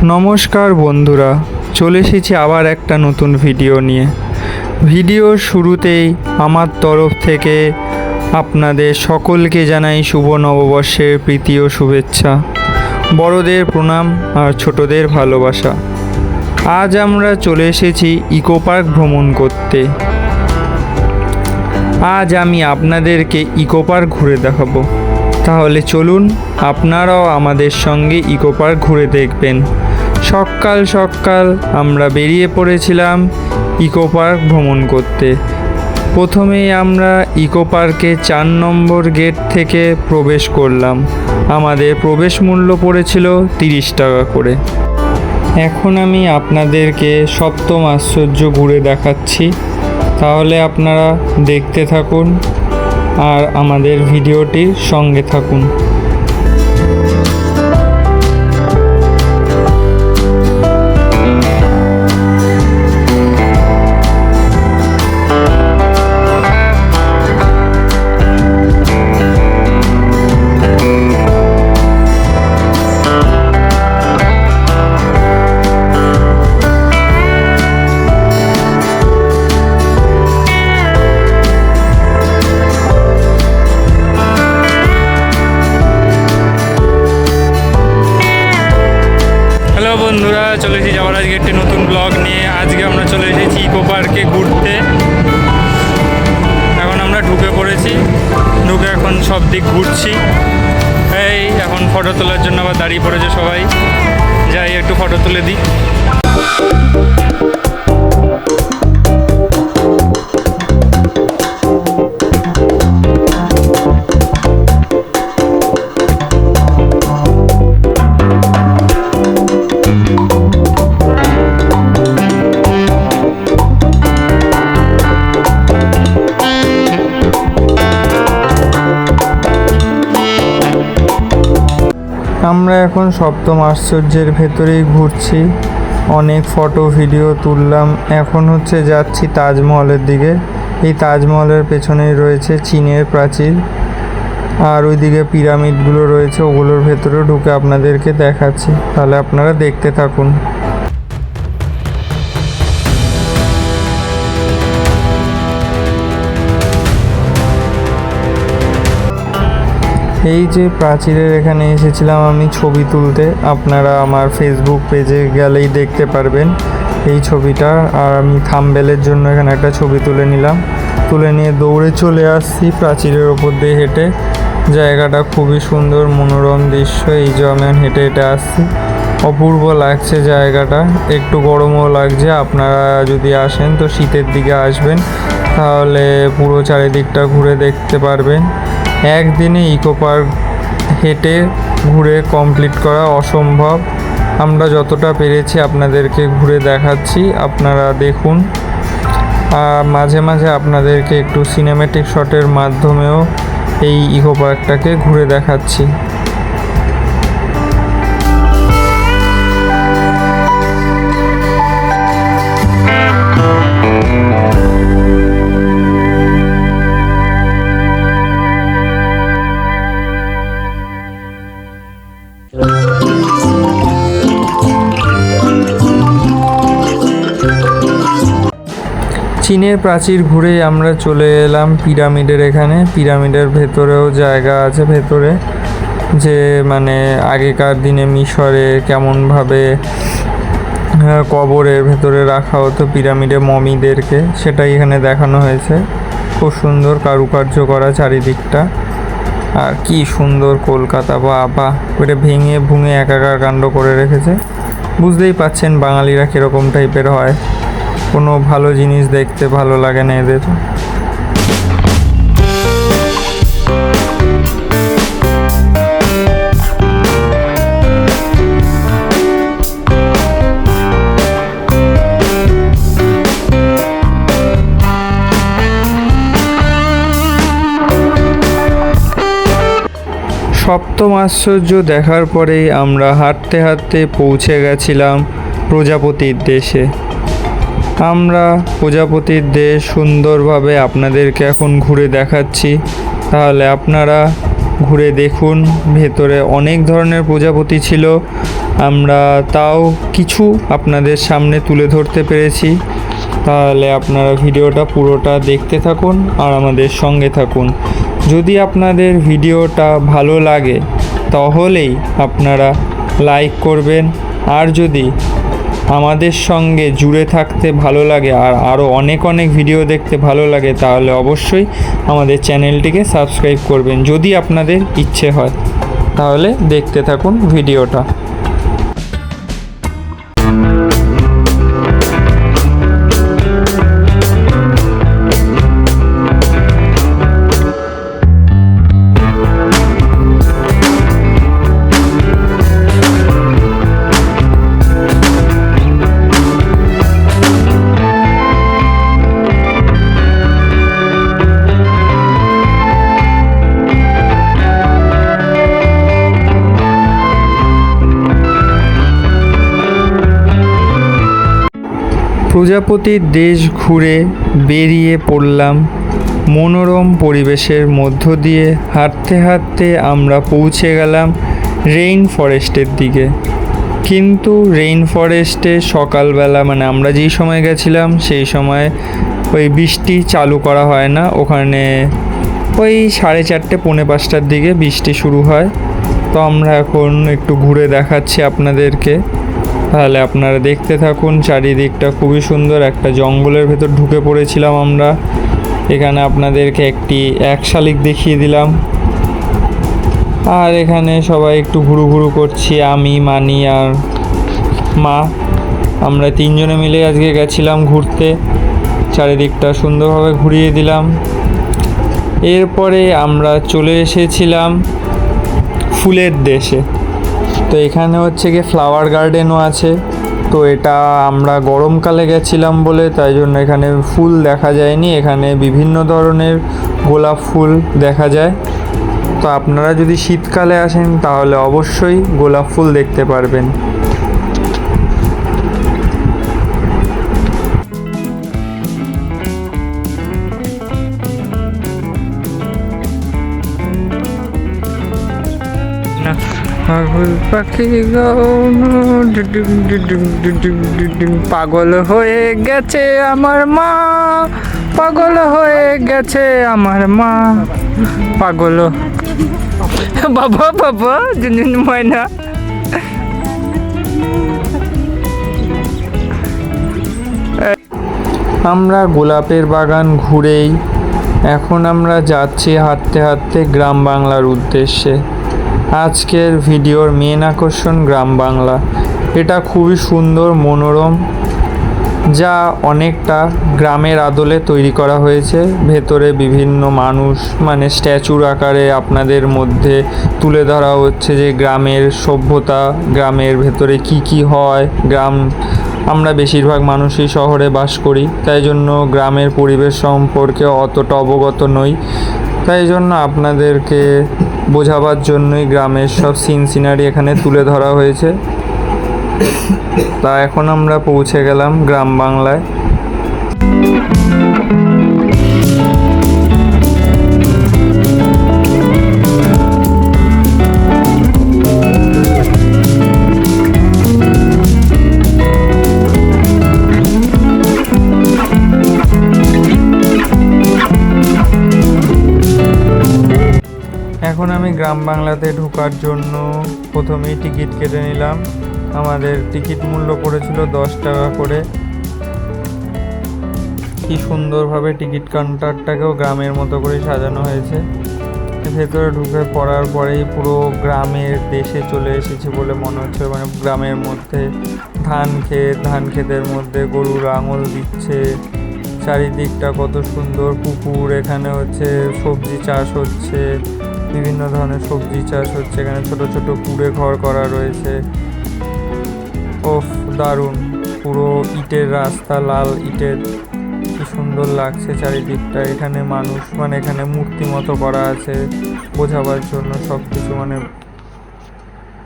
নমস্কার বন্ধুরা, চলে এসেছি আবার একটা নতুন ভিডিও নিয়ে। ভিডিওর শুরুতেই আমার তরফ থেকে আপনাদের সকলকে জানাই শুভ নববর্ষের প্রীতি ও শুভেচ্ছা। বড়দের প্রণাম আর ছোটদের ভালোবাসা। আজ আমরা চলে এসেছি ইকো পার্ক ভ্রমণ করতে। আজ আমি আপনাদেরকে ইকো পার্ক ঘুরে দেখাবো। তাহলে চলুন আপনারাও আমাদের সঙ্গে ইকো পার্ক ঘুরে দেখবেন। সকাল সকাল আমরা বেরিয়ে পড়েছিলাম ইকো পার্ক ভ্রমণ করতে। প্রথমেই আমরা ইকো পার্কে 4 নম্বর গেট থেকে প্রবেশ করলাম। আমাদের প্রবেশ মূল্য পড়েছিল 30 টাকা করে। এখন আমি আপনাদেরকে সপ্তম আশ্চর্য ঘুরে দেখাচ্ছি, তাহলে আপনারা দেখতে থাকুন আর আমাদের ভিডিওটির সঙ্গে থাকুন। বন্ধুরা, চলে এসেছি আবার আজকে একটি নতুন ব্লগ নিয়ে। আজকে আমরা চলে এসেছি ইকো পার্কে ঘুরতে। এখন আমরা ঢুকে পড়েছি, ঢুকে এখন সব দিক ঘুরছি। এই এখন ফটো তোলার জন্য আবার দাঁড়িয়ে পড়েছে সবাই। যাই একটু ফটো তুলে দিই। আমরা এখন সপ্তম আশ্চর্যের ভেতরেই ঘুরছি। অনেক ফটো ভিডিও তুললাম। এখন যাচ্ছি তাজমহলের দিকে। এই তাজমহলের পেছনেই রয়েছে চীনের প্রাচীর, আর ওইদিকে পিরামিডগুলো রয়েছে, ওগুলোর ভেতরেও ঢুকে আপনাদেরকে দেখাচ্ছি। তাহলে আপনারা দেখতে থাকুন। এই যে প্রাচীরের এখানে এসেছিলাম আমি ছবি তুলতে। আপনারা আমার ফেসবুক পেজে গেলেই দেখতে পারবেন এই ছবিটা। আর আমি থাম্বনেলের জন্য এখানে একটা ছবি তুলে নিলাম। তুলে নিয়ে দৌড়ে চলে আসছি প্রাচীরের ওপর দিয়ে হেঁটে। জায়গাটা খুবই সুন্দর, মনোরম দৃশ্য। এই যে আমি হেঁটে হেঁটে আসছি, অপূর্ব লাগছে জায়গাটা। একটু গরমও লাগছে। আপনারা যদি আসেন তো শীতের দিকে আসবেন, তাহলে পুরো চারিদিকটা ঘুরে দেখতে পারবেন। একদিনে ইকো পার্ক হেঁটে ঘুরে কমপ্লিট করা অসম্ভব। আমরা যতটা পেরেছি আপনাদেরকে ঘুরে দেখাচ্ছি, আপনারা দেখুন। আর মাঝে মাঝে আপনাদেরকে একটু সিনেম্যাটিক শটের মাধ্যমেও এই ইকো পার্কটাকে ঘুরে দেখাচ্ছি। চীনের প্রাচীর ঘুরে আমরা চলে এলাম পিরামিডের এখানে। পিরামিডের ভেতরেও জায়গা আছে ভেতরে, যে আগেকার দিনে মিশরে কেমনভাবে কবরের ভেতরে রাখা হতো পিরামিডে মমিদেরকে, সেটাই এখানে দেখানো হয়েছে। খুব সুন্দর কারুকার্য করা চারিদিকটা। আর কি সুন্দর কলকাতা, বাবা! ওটা ভেঙে ভুঙে একাকার কাণ্ড করে রেখেছে। বুঝতেই পাচ্ছেন বাঙালিরা কীরকম টাইপের হয়। কোনো ভালো জিনিস দেখতে ভালো লাগে না এদের। সপ্তম আশ্চর্য দেখার পরেই আমরা হাঁটতে হাঁটতে পৌঁছে গেছিলাম প্রজাপতির দেশে। আমরা প্রজাপতির দেশ সুন্দরভাবে আপনাদেরকে এখন ঘুরে দেখাচ্ছি, তাহলে আপনারা ঘুরে দেখুন। ভেতরে অনেক ধরনের প্রজাপতি ছিল, আমরা তাও কিছু আপনাদের সামনে তুলে ধরতে পেরেছি। তাহলে আপনারা ভিডিওটা পুরোটা দেখতে থাকুন আর আমাদের সঙ্গে থাকুন। যদি আপনাদের ভিডিওটা ভালো লাগে তাহলেই আপনারা লাইক করবেন, আর যদি আমাদের সঙ্গে জুড়ে থাকতে ভালো লাগে আর আরও অনেক অনেক ভিডিও দেখতে ভালো লাগে তাহলে অবশ্যই আমাদের চ্যানেলটিকে সাবস্ক্রাইব করবেন যদি আপনাদের ইচ্ছে হয়। তাহলে দেখতে থাকুন ভিডিওটা। প্রজাপতির দেশ ঘুরে বেরিয়ে পড়লাম মনোরম পরিবেশের মধ্য দিয়ে। হাঁটতে হাঁটতে আমরা পৌঁছে গেলাম রেইন ফরেস্টের দিকে। কিন্তু রেইন ফরেস্টে সকালবেলা মানে আমরা যেই সময় গেছিলাম সেই সময় ওই বৃষ্টি চালু করা হয় না, ওখানে ওই 4:30 পৌনে 5টার দিকে বৃষ্টি শুরু হয়। তো আমরা এখন একটু ঘুরে দেখাচ্ছি আপনাদেরকে, তাহলে আপনারা দেখতে থাকুন। চারিদিকটা খুবই সুন্দর, একটা জঙ্গলের ভেতর ঢুকে পড়েছিলাম আমরা। এখানে আপনাদেরকে একটি এক শালিক দেখিয়ে দিলাম, আর এখানে সবাই একটু ঘুরু ঘুরু করছি, আমি মানি আর মা। আমরা 3 জনে মিলে আজকে গেছিলাম ঘুরতে, চারিদিকটা সুন্দরভাবে ঘুরিয়ে দিলাম। এরপরে আমরা চলে এসেছিলাম ফুলের দেশে। তো এখানে হচ্ছে গিয়ে ফ্লাওয়ার গার্ডেনও আছে। তো এটা আমরা গরমকালে গেছিলাম বলে তাই জন্য এখানে ফুল দেখা যায়নি, এখানে বিভিন্ন ধরনের গোলাপ ফুল দেখা যায়। তো আপনারা যদি শীতকালে আসেন তাহলে অবশ্যই গোলাপ ফুল দেখতে পারবেন। পাগল পাখি পাগল হয়ে গেছে আমার মা, পাগল হয়ে গেছে আমার মা, পাগল বাবা বাবা জুনুন ময়না। আমরা গোলাপের বাগান ঘুরেই এখন আমরা যাচ্ছি হাঁটতে হাঁটতে গ্রাম বাংলার উদ্দেশ্যে। আজকের ভিডিওর মেন আকর্ষণ গ্রাম বাংলা। এটা খুবই সুন্দর মনোরম, যা অনেকটা গ্রামের আদলে তৈরি করা হয়েছে। ভেতরে বিভিন্ন মানুষ মানে স্ট্যাচুর আকারে আপনাদের মধ্যে তুলে ধরা হচ্ছে যে গ্রামের সভ্যতা, গ্রামের ভেতরে কি কি হয়। আমরা বেশিরভাগ মানুষই শহরে বাস করি, তাই জন্য গ্রামের পরিবেশ সম্পর্কে অতটা অবগত নই। তাই জন্য আপনাদেরকে বোঝাবার জন্যই গ্রামের সব সিনারি এখানে তুলে ধরা হয়েছে। তা এখন আমরা পৌঁছে গেলাম গ্রাম বাংলায়। এখন আমি গ্রাম বাংলাতে ঢোকার জন্য প্রথমেই টিকিট কেটে নিলাম। আমাদের টিকিট মূল্য পড়েছিল 10 টাকা করে। কি সুন্দরভাবে টিকিট কাউন্টারটাকেও গ্রামের মতো করে সাজানো হয়েছে। ভেতরে ঢুকে পড়ার পরেই পুরো গ্রামের দেশে চলে এসেছি বলে মনে হচ্ছে। মানে গ্রামের মধ্যে ধান ক্ষেতের মধ্যে গরু লাঙল দিচ্ছে, চারিদিকটা কত সুন্দর। পুকুর, এখানে হচ্ছে সবজি চাষ হচ্ছে, বিভিন্ন ধরনের সবজি চাষ হচ্ছে। এখানে ছোট ছোট কুড়ে ঘর করা রয়েছে। ওফ, দারুণ! পুরো ইটের রাস্তা, লাল ইটের, কি সুন্দর লাগছে চারিদিকটা। এখানে মানুষ মানে এখানে মূর্তি মতো করা আছে বোঝাবার জন্য সব কিছু। মানে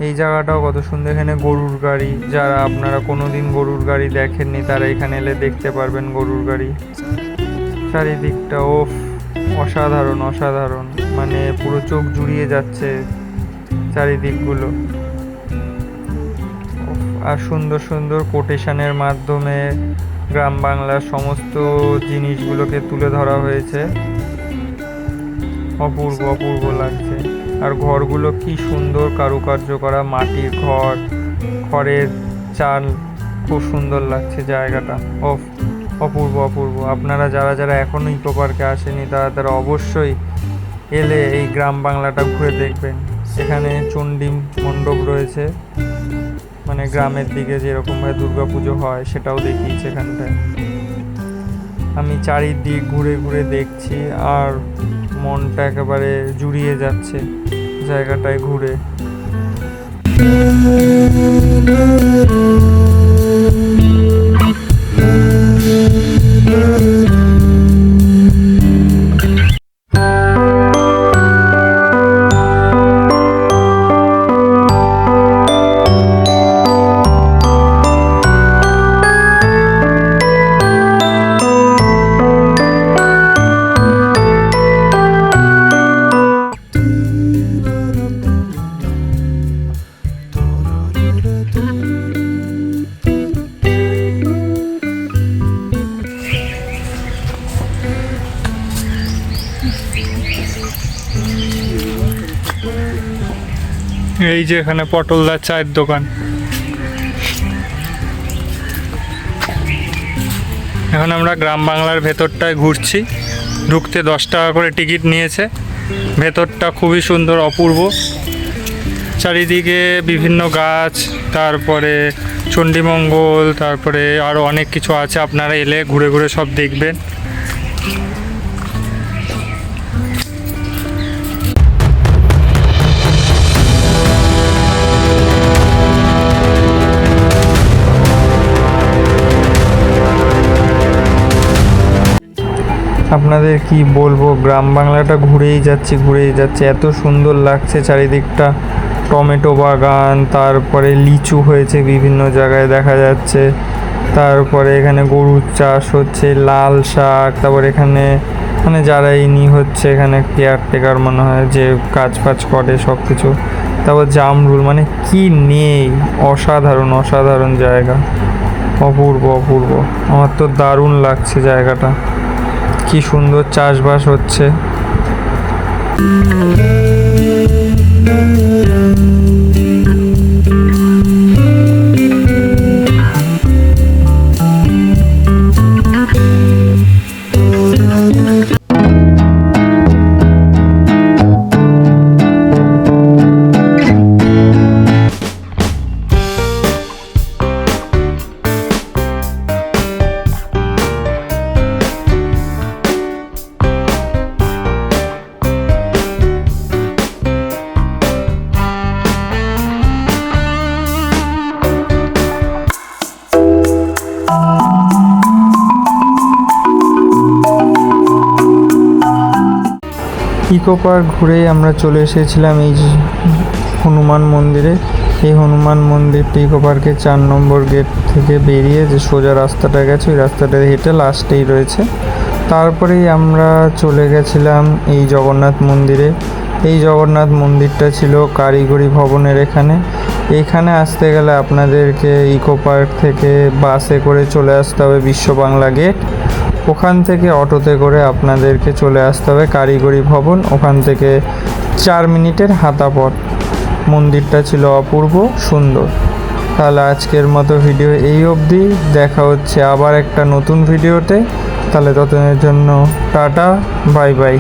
এই জায়গাটাও কত সুন্দর। এখানে গরুর গাড়ি, যারা আপনারা কোনোদিন গরুর গাড়ি দেখেননি তারা এখানে এলে দেখতে পারবেন গরুর গাড়ি। চারিদিকটা ওফ, অসাধারণ অসাধারণ, মানে পুরো চোখ জুড়িয়ে যাচ্ছে চারিদিকগুলো। আর সুন্দর সুন্দর কোটেশনের মাধ্যমে গ্রাম বাংলার সমস্ত জিনিসগুলোকে তুলে ধরা হয়েছে। অপূর্ব অপূর্ব লাগছে। আর ঘরগুলো কি সুন্দর কারুকার্য করা, মাটির ঘর, খড়ের চাল, খুব সুন্দর লাগছে জায়গাটা। অপূর্ব অপূর্ব। আপনারা যারা যারা এখনও ইকো পার্কে আসেনি তারা অবশ্যই এলে এই গ্রাম বাংলাটা ঘুরে দেখবেন। এখানে চণ্ডী মণ্ডপ রয়েছে, মানে গ্রামের দিকে যেরকমভাবে দুর্গা পুজো হয় সেটাও দেখিয়েছে এখানটায়। আমি চারিদিক ঘুরে ঘুরে দেখছি আর মনটা একেবারে জুড়িয়ে যাচ্ছে জায়গাটায় ঘুরে। এই যে এখানে পটলদার চায়ের দোকান। এখন আমরা গ্রাম বাংলার ভেতরটায় ঘুরছি। ঢুকতে 10 টাকা করে টিকিট নিয়েছে। ভেতরটা খুবই সুন্দর, অপূর্ব। চারিদিকে বিভিন্ন গাছ, তারপরে চণ্ডীমঙ্গল, তারপরে আরও অনেক কিছু আছে। আপনারা এলে ঘুরে ঘুরে সব দেখবেন। আপনাদের কি বলবো, গ্রাম বাংলাটা ঘুরেই যাচ্ছে। এত সুন্দর লাগছে চারিদিকটা। টমেটো বাগান, তারপরে লিচু হয়েছে বিভিন্ন জায়গায় দেখা যাচ্ছে। তারপরে এখানে গরুর চাষ হচ্ছে, লাল শাক। তারপর এখানে মানে যারা ইনি হচ্ছে এখানে কেয়ারটেকার মনে হয়, যে কাজ ফাজ করে সব কিছু। তারপর জামরুল, মানে কি নেই। অসাধারণ অসাধারণ জায়গা, অপূর্ব অপূর্ব। আমার তো দারুণ লাগছে জায়গাটা, কি সুন্দর চাষবাস হচ্ছে। ইকো পার্ক ঘুরেই আমরা চলে এসেছিলাম এই হনুমান মন্দিরে। এই হনুমান মন্দিরটি ইকো পার্কের 4 নম্বর গেট থেকে বেরিয়ে যে সোজা রাস্তাটা গেছে, ওই রাস্তাটা হেঁটে লাস্টেই রয়েছে। তারপরেই আমরা চলে গেছিলাম এই জগন্নাথ মন্দিরে। এই জগন্নাথ মন্দিরটা ছিল কারিগরি ভবনের এখানে আসতে গেলে আপনাদেরকে ইকো পার্ক থেকে বাসে করে চলে আসতে হবে বিশ্ব বাংলা গেট। ওখান থেকে অটোতে করে আপনাদেরকে চলে আসতে হবে কারিগরি ভবন। ওখান থেকে 4 মিনিটের হাঁটা পথ। মন্দিরটা ছিল অপূর্ব সুন্দর। তাহলে আজকের মতো ভিডিও এই অবধি। দেখা হচ্ছে আবার একটা নতুন ভিডিওতে। তাহলে ততদিনের জন্য টাটা, বাই বাই।